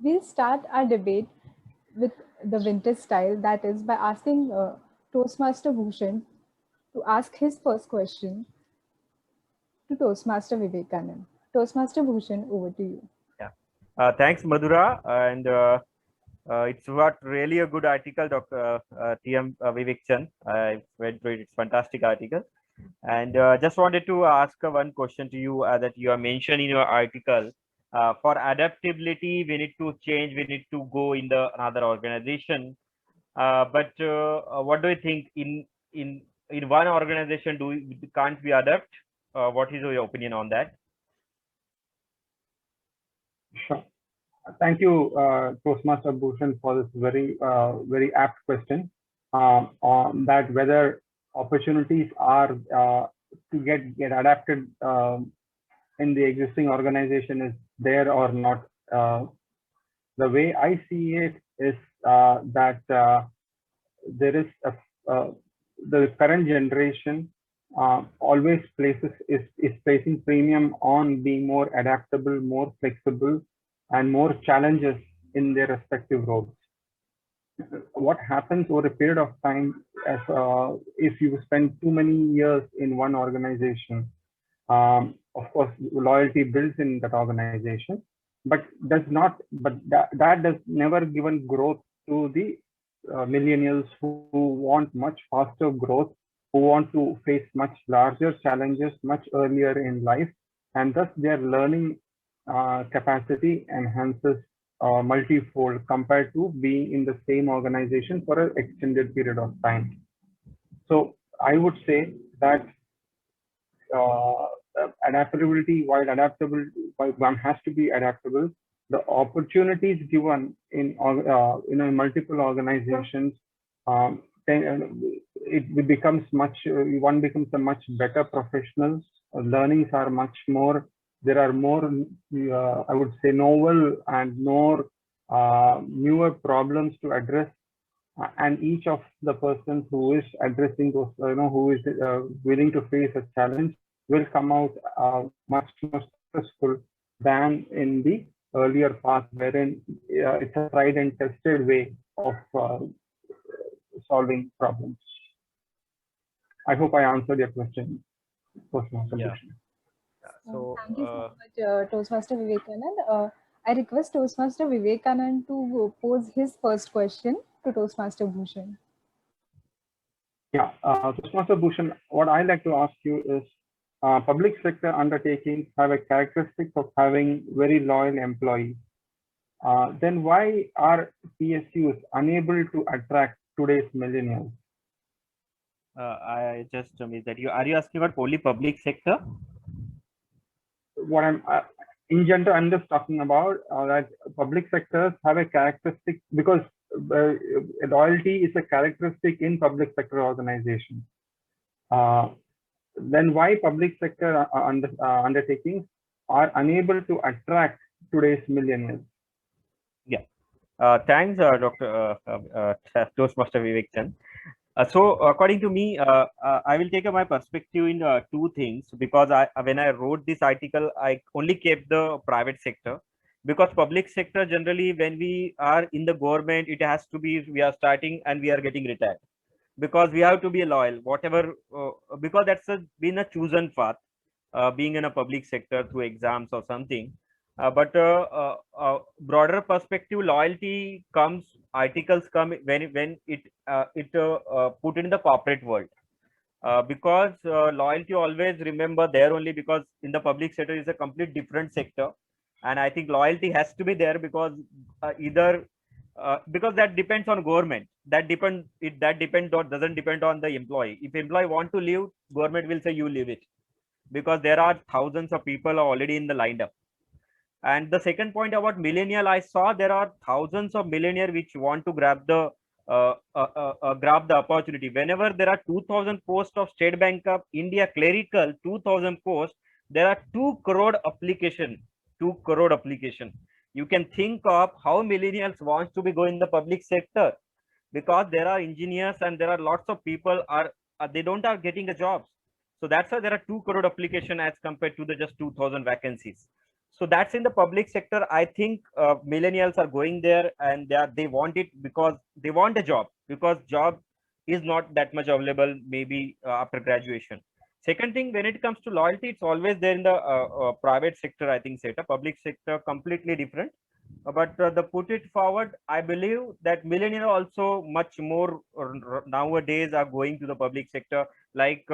We'll start our debate with the vintage style, that is, by asking Toastmaster Bhushan to ask his first question to Toastmaster Vivekanand. Toastmaster Bhushan, over to you. Yeah. Thanks, Madhura. And it's what really a good article, Dr. TM Vivek Chand. I went through it. It's fantastic article. And just wanted to ask one question to you that you have mentioned in your article. For adaptability, we need to change. We need to go in the another organization. But what do you think in one organization can't we adapt? What is your opinion on that? Sure. Thank you, Toastmaster Bhushan, for this very apt question on that whether opportunities are to get adapted in the existing organization is there or not. The way I see it is that there is the current generation always is placing premium on being more adaptable, more flexible, and more challenges in their respective roles. What happens over a period of time, as if you spend too many years in one organization, of course, loyalty builds in that organization, but that does never given growth to the millennials who want much faster growth, who want to face much larger challenges much earlier in life, and thus their learning capacity enhances multifold compared to being in the same organization for an extended period of time. So I would say that uh, adaptability, while one has to be adaptable, the opportunities given in multiple organizations, it becomes one becomes a much better professional. Learnings are much more. There are more, I would say, novel and more newer problems to address, and each of the persons who is addressing those, who is willing to face a challenge, will come out much more successful than in the earlier path, wherein it's a tried and tested way of solving problems. I hope I answered your question, Toastmaster Bhushan. So, Thank you so much, Toastmaster Vivekanand. I request Toastmaster Vivekanand to pose his first question to Toastmaster Bhushan. Yeah, Toastmaster Bhushan, what I like to ask you is, public sector undertakings have a characteristic of having very loyal employees. Then why are PSUs unable to attract today's millennials? I just missed that. Are you asking about only public sector? What I'm in general, I'm just talking about that public sectors have a characteristic, because loyalty is a characteristic in public sector organizations. Then why public sector undertakings are unable to attract today's millennials? Yeah. Thanks, Dr. Toastmaster Vivek Chand. So according to me, I will take my perspective in two things, because when I wrote this article, I only kept the private sector, because public sector generally, when we are in the government, it has to be we are starting and we are getting retired, because we have to be loyal, whatever, because that's been a chosen path, being in a public sector through exams or something. But broader perspective, loyalty comes, articles come when it put in the corporate world, because loyalty always remember there only, because in the public sector is a complete different sector, and I think loyalty has to be there, because either because that depends on government, that depend or doesn't depend on the employee. If employee want to leave, government will say you leave it, because there are thousands of people already in the lined up. And the second point about millennial, I saw there are thousands of millennial which want to grab the opportunity. Whenever there are 2,000 posts of State Bank of India clerical, 2,000 posts, there are 2 crore application. 2 crore application. You can think of how millennials wants to be going in the public sector, because there are engineers and there are lots of people they don't are getting a jobs. So that's why there are 2 crore application as compared to the just 2,000 vacancies. So that's in the public sector. I think millennials are going there, and they want it because they want a job, because job is not that much available maybe after graduation. Second thing, when it comes to loyalty, it's always there in the private sector, I think. Set a public sector completely different. But the put it forward, I believe that millennials also much more nowadays are going to the public sector. Like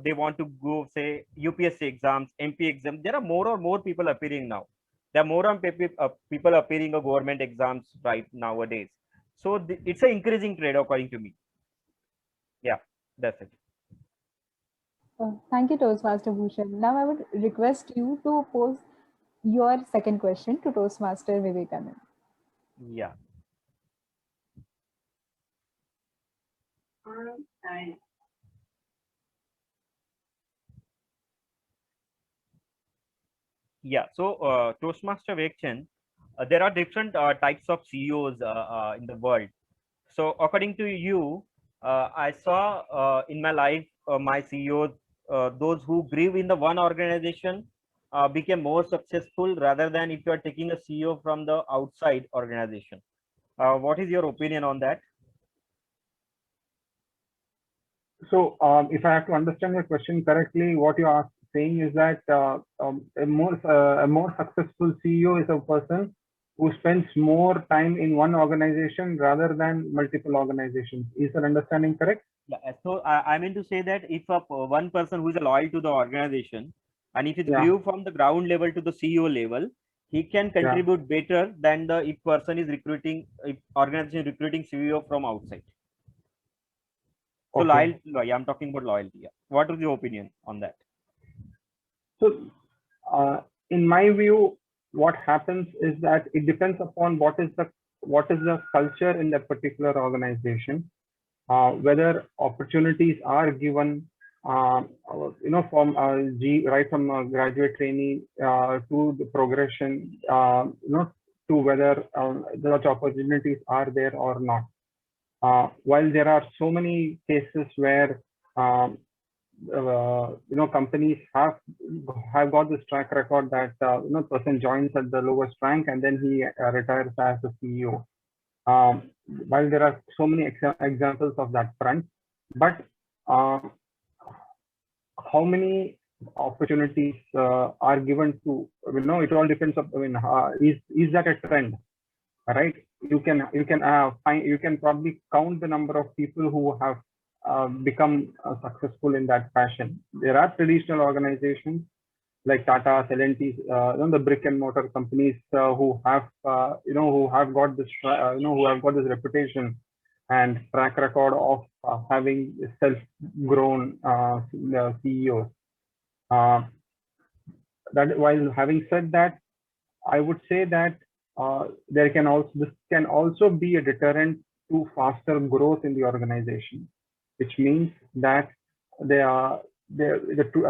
they want to go, say, UPSC exams, MP exams. There are more and more people appearing now. There are more and people appearing on government exams right nowadays. So it's an increasing trend according to me. Yeah, that's it. Thank you, Toastmaster Bhushan. Now I would request you to pose your second question to Toastmaster Vivekanand. Yeah. Yeah. So Toastmaster Vivekchand, there are different types of CEOs in the world. So according to you, I saw in my life my CEOs, those who grew in the one organization became more successful rather than if you are taking a CEO from the outside organization. What is your opinion on that? So, if I have to understand your question correctly, what you are saying is that a more successful CEO is a person who spends more time in one organization rather than multiple organizations. Is that understanding correct? Yeah. So I mean to say that if one person who is loyal to the organization, and if it grew from the ground level to the CEO level, he can contribute better than the if person is recruiting, if organization recruiting CEO from outside. So loyalty, I'm talking about loyalty. Yeah. What is your opinion on that? So, in my view, what happens is that it depends upon what is the culture in that particular organization, whether opportunities are given, from right from a graduate trainee to the progression, to whether such opportunities are there or not. While there are so many cases where companies have got this track record that person joins at the lowest rank and then he retires as a CEO. While there are so many examples of that front, but how many opportunities are given to, it all depends on, is that a trend, right? You can probably count the number of people who have become successful in that fashion. There are traditional organizations like Tata, L&T, the brick and mortar companies who have got this reputation and track record of having self-grown CEOs. That while having said that, I would say that this can also be a deterrent to faster growth in the organization, which means that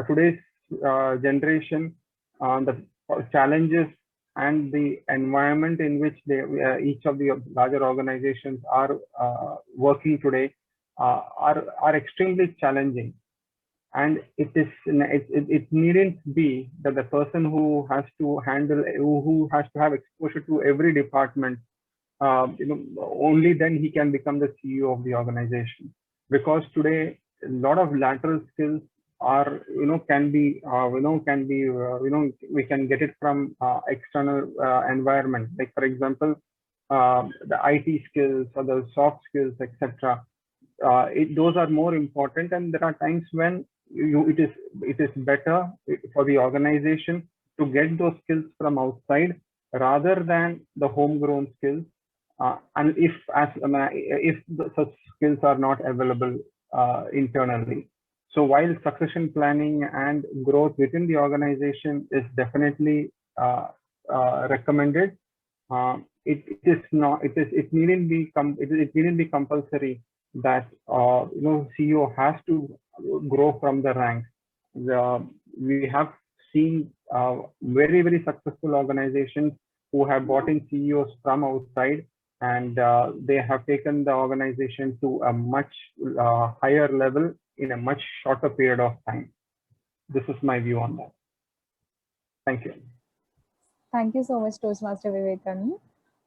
today's generation, the challenges and the environment in which each of the larger organizations are working today are extremely challenging. And it needn't be that the person who has to have exposure to every department, only then he can become the CEO of the organization. Because today a lot of lateral skills are we can get it from external environment, like for example the IT skills or the soft skills, etc. Those are more important, and there are times when it is better for the organization to get those skills from outside rather than the homegrown skills, and if such skills are not available internally. So while succession planning and growth within the organization is definitely recommended, it needn't be compulsory that CEO has to grow from the ranks. We have seen very, very successful organizations who have brought in CEOs from outside, and they have taken the organization to a much higher level in a much shorter period of time. This is my view on that. Thank you. Thank you so much, Toastmaster Vivekanand.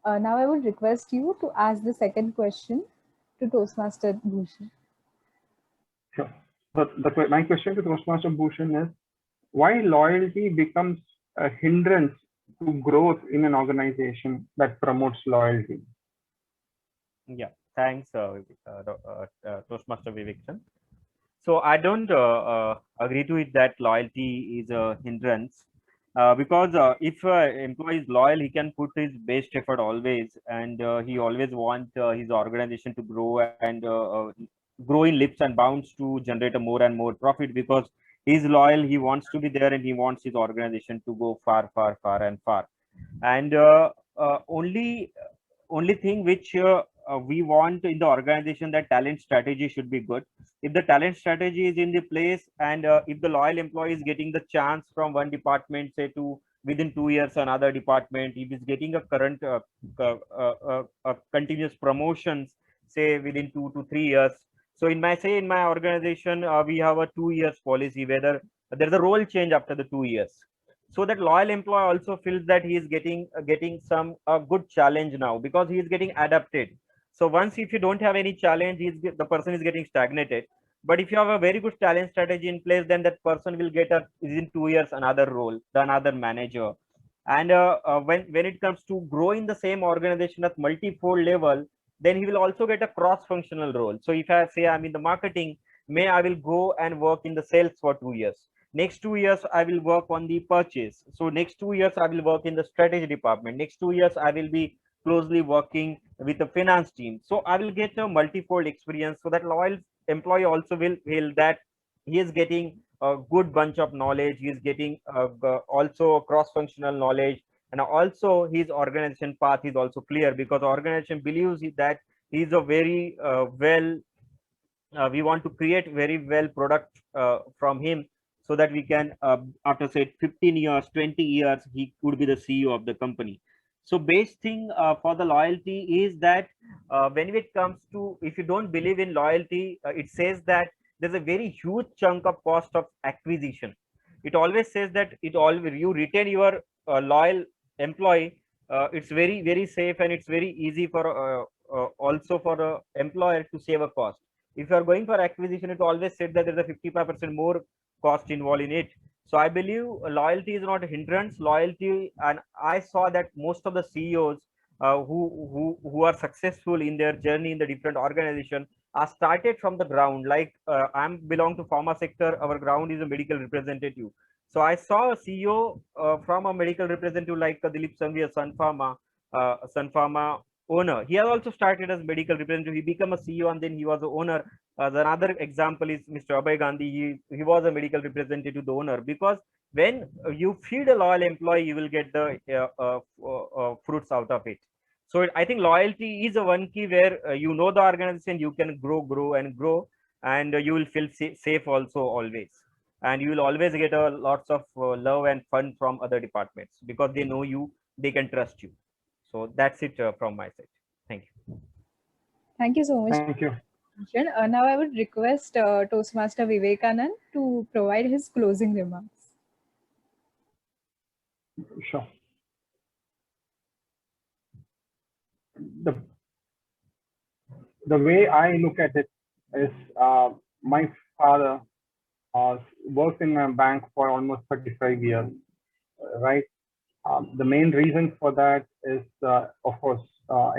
Now I would request you to ask the second question to Toastmaster Bhushan. Sure. My question to Toastmaster Bhushan is, why loyalty becomes a hindrance to growth in an organization that promotes loyalty? Yeah, thanks, Toastmaster Vivekchan. So I don't agree to it that loyalty is a hindrance, because if employee is loyal, he can put his best effort always, and he always want his organization to grow and grow in leaps and bounds to generate a more and more profit, because he's loyal, he wants to be there, and he wants his organization to go far, far, far and far. And only thing which we want in the organization, that talent strategy should be good. If the talent strategy is in the place, and if the loyal employee is getting the chance from one department, say, to within 2 years another department, if he's getting a current continuous promotions, say within 2 to 3 years. So in my organization, we have a 2 years policy, whether there's a role change after the 2 years, so that loyal employee also feels that he is getting some good challenge now, because he is getting adapted. So once, if you don't have any challenge, the person is getting stagnated. But if you have a very good talent strategy in place, then that person will get within 2 years another role, another manager. And when it comes to growing the same organization at multi-fold level, then he will also get a cross-functional role. So if I say I'm in the marketing, may I will go and work in the sales for 2 years. Next 2 years, I will work on the purchase. So next 2 years, I will work in the strategy department. Next 2 years, I will be closely working with the finance team. So I will get a multi-fold experience, so that loyal employee also will feel that he is getting a good bunch of knowledge. He is getting also cross-functional knowledge, and also his organization path is also clear, because organization believes that he is a very we want to create very well product from him, so that we can after say 15 years, 20 years, he could be the CEO of the company. So base thing for the loyalty is that when it comes to, if you don't believe in loyalty, it says that there's a very huge chunk of cost of acquisition. It always says that it all you retain your loyal employee. It's very safe, and it's very easy for also for the employer to save a cost. If you are going for acquisition, it always said that there's a 55% more cost involved in it. So I believe loyalty is not a hindrance. Loyalty, and I saw that most of the CEOs who are successful in their journey in the different organization are started from the ground. Like I'm belong to pharma sector. Our ground is a medical representative. So I saw a CEO from a medical representative like Dilip Sanghi, Sun Pharma owner. He has also started as medical representative. He became a CEO, and then he was the owner. The another example is Mr. Abhay Gandhi. He was a medical representative, the owner. Because when you feed a loyal employee, you will get the fruits out of it. So I think loyalty is a one key where you know the organization, you can grow and grow, and you will feel safe also always. And you will always get a lots of love and fun from other departments, because they know you, they can trust you. So that's it from my side. Thank you. Thank you so much. Thank you. Bhushan. Now I would request Toastmaster Vivekanand to provide his closing remarks. Sure. The way I look at it is, my father worked in a bank for almost 35 years, right? The main reason for that is, of course,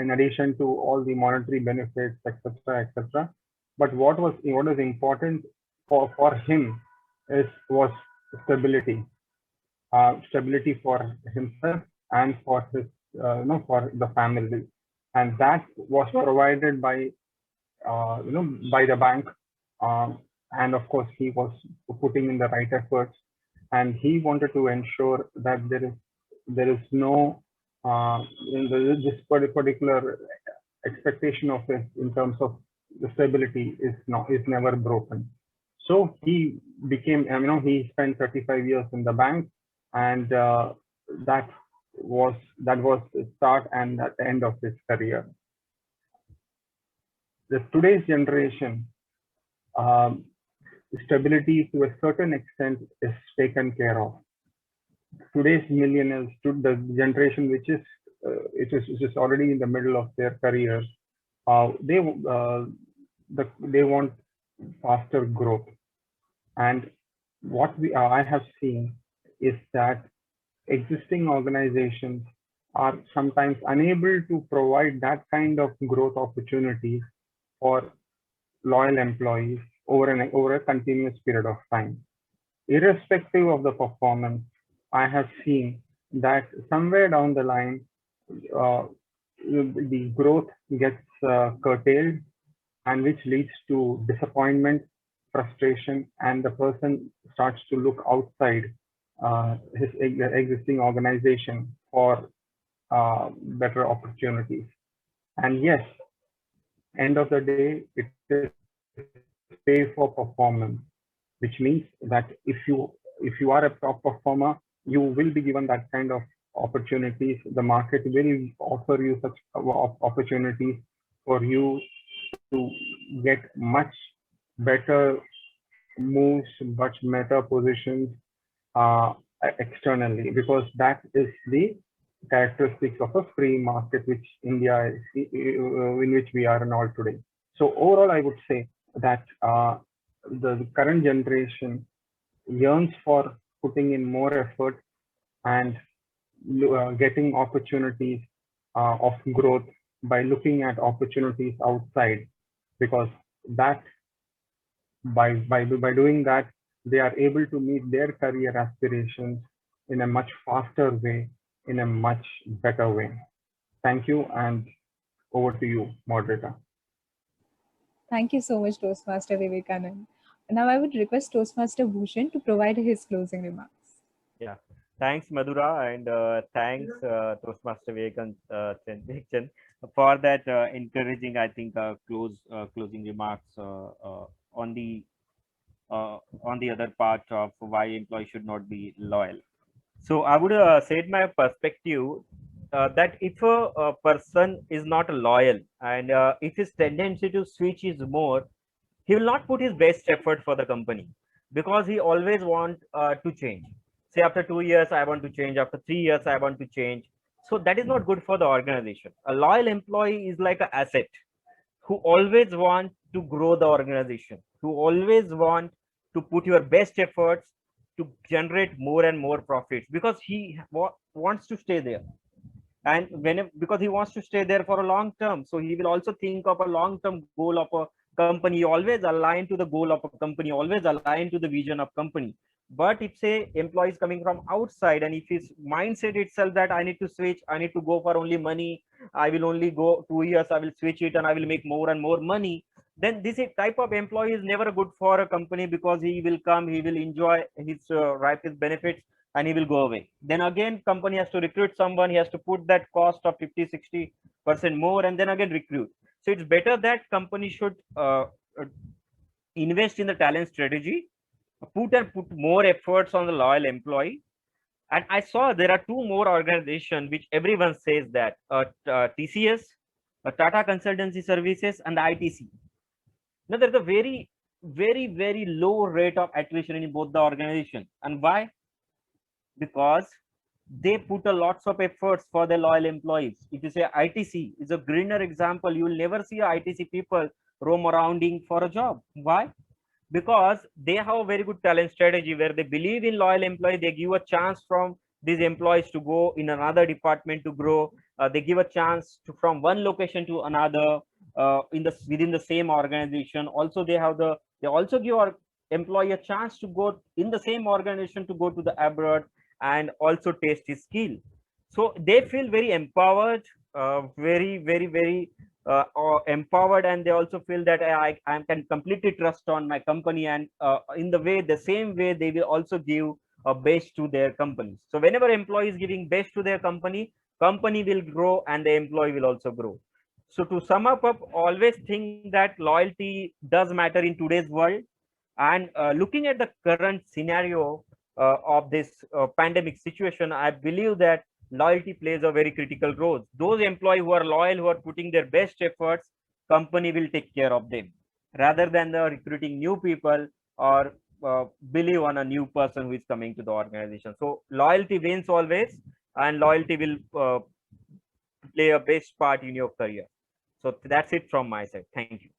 in addition to all the monetary benefits, etc., etc. But what is important for him was stability, stability for himself and for his, for the family, and that was provided by, by the bank. And of course, he was putting in the right efforts, and he wanted to ensure that there is no this particular expectation of it in terms of the stability is never broken. So he became, he spent 35 years in the bank, and that was the start and at the end of his career. Today's generation, stability to a certain extent is taken care of. today's millennials, to the generation which is which is already in the middle of their careers, they they want faster growth. And what I have seen is that existing organizations are sometimes unable to provide that kind of growth opportunities for loyal employees over a continuous period of time. Irrespective of the performance, I have seen that somewhere down the line, uh, the growth gets curtailed, and which leads to disappointment, frustration, and the person starts to look outside his existing organization for better opportunities. And yes, end of the day, it is pay for performance, which means that if you are a top performer, you will be given that kind of opportunities. The market will offer you such opportunities for you to get much better moves, much better positions uh, externally, because that is the characteristics of a free market, which India is, in which we are now today. So overall, I would say that the current generation yearns for putting in more effort and getting opportunities of growth by looking at opportunities outside, because that by doing that, they are able to meet their career aspirations in a much faster way, in a much better way. Thank you, and over to you, moderator. Thank you so much, Toastmaster Vivekanand. Now I would request Toastmaster Bhushan to provide his closing remarks. Yeah. Thanks, Madhura, and thanks, Toastmaster Vivekchand, for that encouraging, I think, closing remarks on the other part of why employees should not be loyal. So I would say my perspective that if a person is not loyal, and if his tendency to switch is more, he will not put his best effort for the company, because he always want to change. Say after 2 years I want to change, after 3 years I want to change. So that is not good for the organization. A loyal employee is like an asset who always want to grow the organization, who always want to put your best efforts to generate more and more profits, because he wants to stay there. And because he wants to stay there for a long term, so he will also think of a long term goal of a company, always aligned to the goal of a company, always aligned to the vision of company. But if say employees coming from outside, and if his mindset itself that I need to switch, I need to go for only money, I will only go 2 years, I will switch it and I will make more and more money, then this type of employee is never good for a company, because he will come, he will enjoy his ripe his benefits, and he will go away. Then again company has to recruit someone, he has to put that cost of 50-60% more, and then again recruit. So it's better that company should invest in the talent strategy, put more efforts on the loyal employee. And I saw there are two more organizations which everyone says that TCS, Tata Consultancy Services, and the ITC. Now there's a very low rate of attrition in both the organization. And why? Because they put a lots of efforts for their loyal employees. If you say ITC is a greener example, you will never see ITC people roam arounding for a job. Why? Because they have a very good talent strategy where they believe in loyal employee. They give a chance from these employees to go in another department to grow. They give a chance to from one location to another in the within the same organization. Also they also give our employee a chance to go in the same organization to go to the abroad and also taste his skill. So they feel very empowered, very empowered, and they also feel that I can completely trust on my company, and in the same way they will also give a best to their companies. So whenever employee is giving best to their company will grow, and the employee will also grow. So to sum up, always think that loyalty does matter in today's world. And looking at the current scenario of this pandemic situation, I believe that loyalty plays a very critical role. Those employees who are loyal, who are putting their best efforts, company will take care of them, rather than the recruiting new people or believe on a new person who is coming to the organization. So loyalty wins always, and loyalty will play a best part in your career. So that's it from my side. Thank you.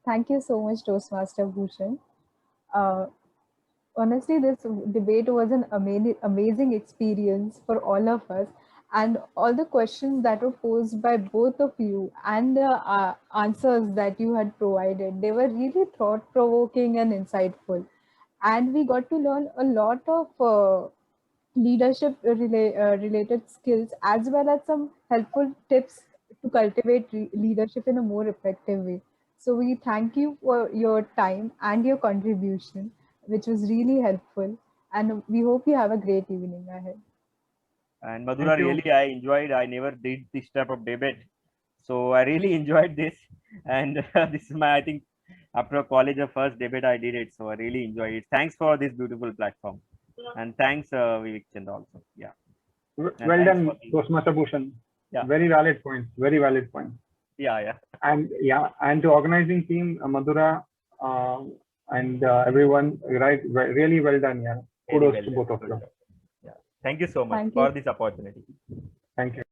Thank you so much, Toastmaster Bhushan. Uh, Honestly, this debate was an amazing experience for all of us. And all the questions that were posed by both of you and the answers that you had provided, they were really thought provoking and insightful. And we got to learn a lot of related skills as well as some helpful tips to cultivate leadership in a more effective way. So we thank you for your time and your contribution, which was really helpful. And we hope you have a great evening ahead. And Madhura, Thank you. really, I enjoyed. I never did this type of debate, so I really enjoyed this. And this is my, I think, after college, the first debate I did it. So I really enjoyed it. Thanks for this beautiful platform, and thanks, Vivekchand also. Yeah, and Well thanks for done, the, Toastmaster Bhushan. yeah, Very valid points. Very valid points. yeah, yeah. And yeah, and to organizing team, Madhura, and everyone, right? Really well done. Yeah, Very kudos well to done. both of Good you. job. Yeah. Thank you so much Thank for you. this opportunity. Thank you.